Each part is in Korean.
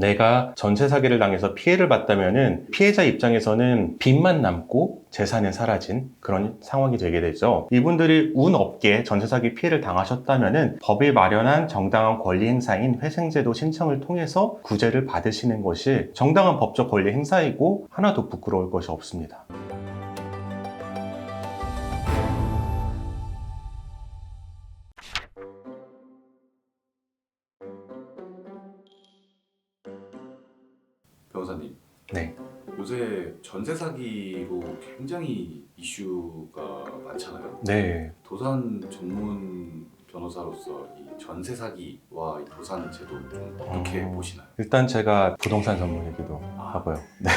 내가 전세 사기를 당해서 피해를 봤다면은 피해자 입장에서는 빚만 남고 재산은 사라진 그런 상황이 되게 되죠. 이분들이 운 없게 전세 사기 피해를 당하셨다면은 법이 마련한 정당한 권리 행사인 회생제도 신청을 통해서 구제를 받으시는 것이 정당한 법적 권리 행사이고 하나도 부끄러울 것이 없습니다. 변호사님, 네. 요새 전세 사기로 굉장히 이슈가 많잖아요. 네. 도산 전문 변호사로서 이 전세 사기와 이 도산 제도 좀 어떻게 보시나요? 일단 제가 부동산 전문이기도 하고요. 네.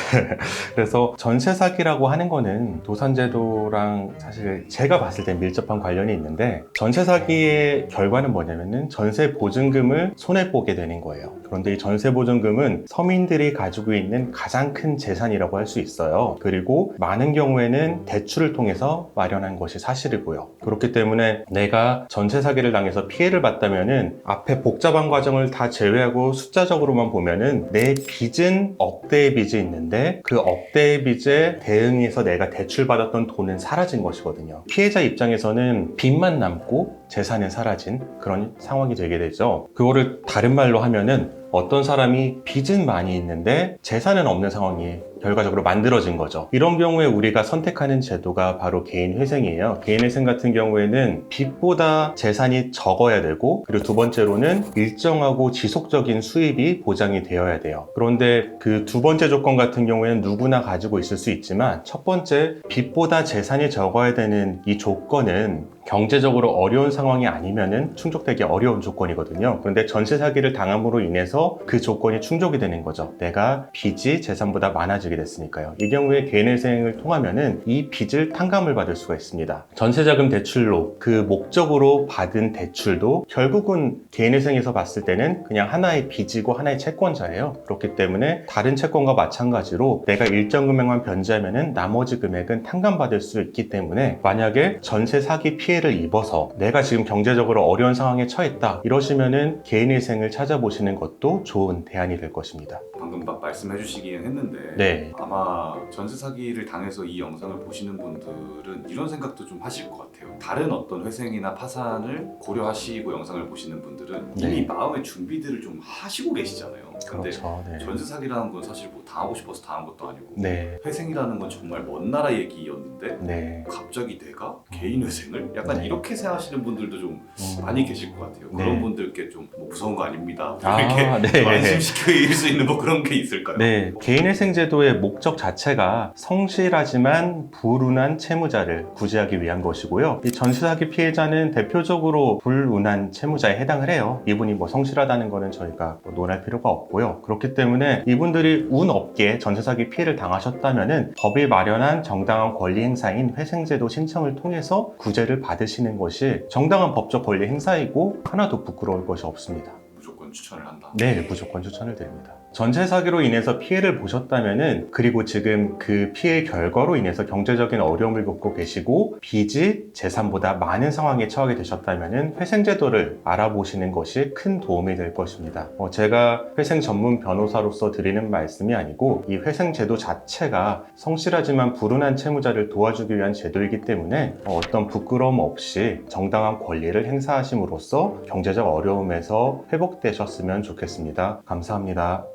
그래서 전세 사기라고 하는 거는 도산제도랑 사실 제가 봤을 때 밀접한 관련이 있는데, 전세 사기의 결과는 뭐냐면은 전세 보증금을 손해보게 되는 거예요. 그런데 이 전세 보증금은 서민들이 가지고 있는 가장 큰 재산이라고 할 수 있어요. 그리고 많은 경우에는 대출을 통해서 마련한 것이 사실이고요. 그렇기 때문에 내가 전세 사기를 당해서 피해를 봤다면은 앞에 복잡한 과정을 다 제외하고 숫자적으로만 보면은 내 빚은 억대의 빚이 있는데 그 억대의 빚에 대응해서 내가 대출받았던 돈은 사라진 것이거든요. 피해자 입장에서는 빚만 남고 재산은 사라진 그런 상황이 되게 되죠. 그거를 다른 말로 하면은 어떤 사람이 빚은 많이 있는데 재산은 없는 상황이 결과적으로 만들어진 거죠. 이런 경우에 우리가 선택하는 제도가 바로 개인회생이에요. 개인회생 같은 경우에는 빚보다 재산이 적어야 되고, 그리고 두 번째로는 일정하고 지속적인 수입이 보장이 되어야 돼요. 그런데 그 두 번째 조건 같은 경우에는 누구나 가지고 있을 수 있지만, 첫 번째 빚보다 재산이 적어야 되는 이 조건은 경제적으로 어려운 상황이 아니면은 충족되기 어려운 조건이거든요. 그런데 전세 사기를 당함으로 인해서 그 조건이 충족이 되는 거죠. 내가 빚이 재산보다 많아지게 됐으니까요. 이 경우에 개인회생을 통하면은 이 빚을 탕감을 받을 수가 있습니다. 전세자금 대출로 그 목적으로 받은 대출도 결국은 개인회생에서 봤을 때는 그냥 하나의 빚이고 하나의 채권자예요. 그렇기 때문에 다른 채권과 마찬가지로 내가 일정 금액만 변제하면은 나머지 금액은 탕감받을 수 있기 때문에, 만약에 전세 사기 피해를 입어서 내가 지금 경제적으로 어려운 상황에 처했다 이러시면은 개인회생을 찾아보시는 것도 좋은 대안이 될 것입니다. 방금 막 말씀해 주시긴 했는데 네. 아마 전세 사기를 당해서 이 영상을 보시는 분들은 이런 생각도 좀 하실 것 같아요. 다른 어떤 회생이나 파산을 고려하시고 영상을 보시는 분들은 이미 네. 마음의 준비들을 좀 하시고 계시잖아요. 근데 그렇죠. 네. 전세 사기라는 건 사실 뭐 당하고 싶어서 당한 것도 아니고, 네. 회생이라는 건 정말 먼 나라 얘기였는데 네. 갑자기 내가 개인 회생을? 약간 네. 이렇게 생각하시는 분들도 좀 많이 계실 것 같아요. 네. 그런 분들께 좀 뭐 무서운 거 아닙니다. 아, 이렇게 네. 좀 안심시킬 수 있는 뭐 그런 게 있을까요? 네, 개인회생제도의 목적 자체가 성실하지만 불운한 채무자를 구제하기 위한 것이고요. 이 전세사기 피해자는 대표적으로 불운한 채무자에 해당을 해요. 이분이 뭐 성실하다는 거는 저희가 뭐 논할 필요가 없고요. 그렇기 때문에 이분들이 운 없게 전세사기 피해를 당하셨다면은 법이 마련한 정당한 권리 행사인 회생제도 신청을 통해서 구제를 받으시는 것이 정당한 법적 권리 행사이고 하나도 부끄러울 것이 없습니다. 무조건 추천을 한다. 네, 무조건 추천을 드립니다. 전세 사기로 인해서 피해를 보셨다면은, 그리고 지금 그 피해 결과로 인해서 경제적인 어려움을 겪고 계시고 빚이 재산보다 많은 상황에 처하게 되셨다면은 회생제도를 알아보시는 것이 큰 도움이 될 것입니다. 제가 회생 전문 변호사로서 드리는 말씀이 아니고, 이 회생제도 자체가 성실하지만 불운한 채무자를 도와주기 위한 제도이기 때문에 어떤 부끄러움 없이 정당한 권리를 행사하심으로써 경제적 어려움에서 회복되셨으면 좋겠습니다. 감사합니다.